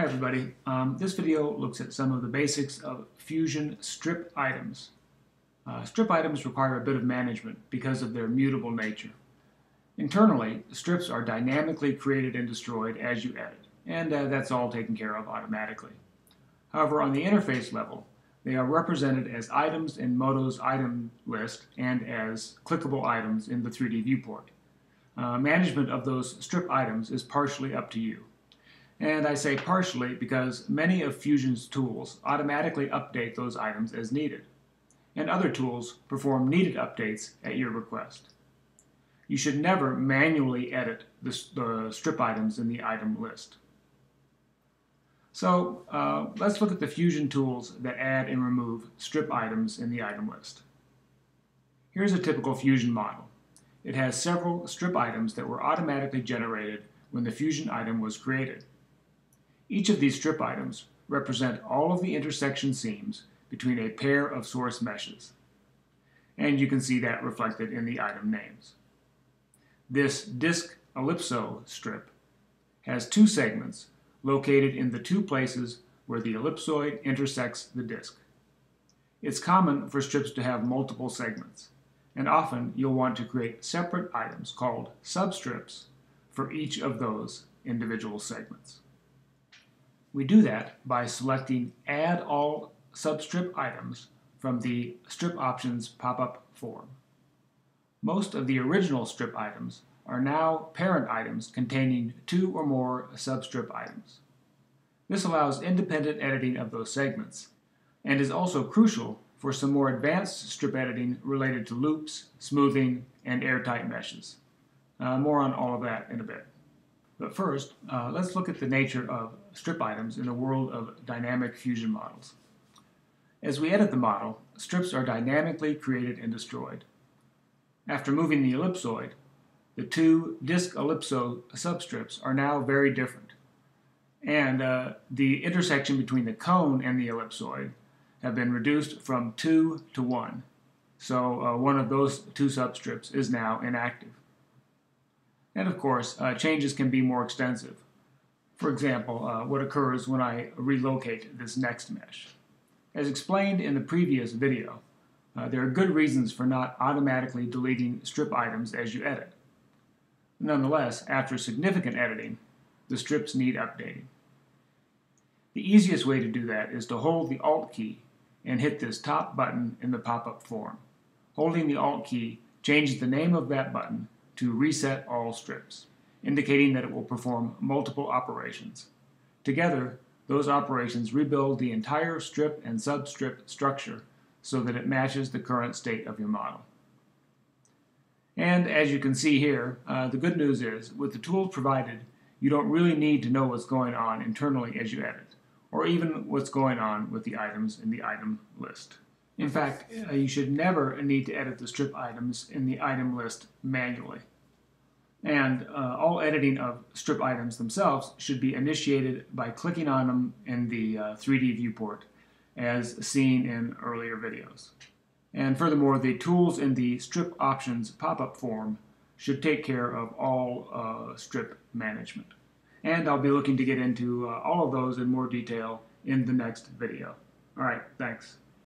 Hi everybody, this video looks at some of the basics of Fusion strip items. Strip items require a bit of management because of their mutable nature. Internally, strips are dynamically created and destroyed as you edit, and that's all taken care of automatically. However, on the interface level, they are represented as items in Modo's item list and as clickable items in the 3D viewport. Management of those strip items is partially up to you. And I say partially because many of Fusion's tools automatically update those items as needed, and other tools perform needed updates at your request. You should never manually edit the strip items in the item list. So let's look at the Fusion tools that add and remove strip items in the item list. Here's a typical Fusion model. It has several strip items that were automatically generated when the Fusion item was created. Each of these strip items represent all of the intersection seams between a pair of source meshes. And you can see that reflected in the item names. This disc ellipso strip has two segments located in the two places where the ellipsoid intersects the disc. It's common for strips to have multiple segments, and often you'll want to create separate items called substrips for each of those individual segments. We do that by selecting Add All Substrip Items from the Strip Options pop-up form. Most of the original strip items are now parent items containing two or more substrip items. This allows independent editing of those segments and is also crucial for some more advanced strip editing related to loops, smoothing, and airtight meshes. More on all of that in a bit. But first, let's look at the nature of strip items in the world of dynamic Fusion models. As we edit the model, strips are dynamically created and destroyed. After moving the ellipsoid, the two disc ellipso substrips are now very different. And the intersection between the cone and the ellipsoid have been reduced from 2 to 1. So one of those two substrips is now inactive. And of course, changes can be more extensive. For example, what occurs when I relocate this next mesh. As explained in the previous video, there are good reasons for not automatically deleting strip items as you edit. Nonetheless, after significant editing, the strips need updating. The easiest way to do that is to hold the Alt key and hit this top button in the pop-up form. Holding the Alt key changes the name of that button to Reset All Strips, indicating that it will perform multiple operations. Together, those operations rebuild the entire strip and substrip structure so that it matches the current state of your model. And as you can see here, the good news is, with the tools provided, you don't really need to know what's going on internally as you edit, or even what's going on with the items in the item list. In fact, you should never need to edit the strip items in the item list manually. And all editing of strip items themselves should be initiated by clicking on them in the 3D viewport, as seen in earlier videos. And furthermore, the tools in the strip options pop-up form should take care of all strip management. And I'll be looking to get into all of those in more detail in the next video. All right, thanks.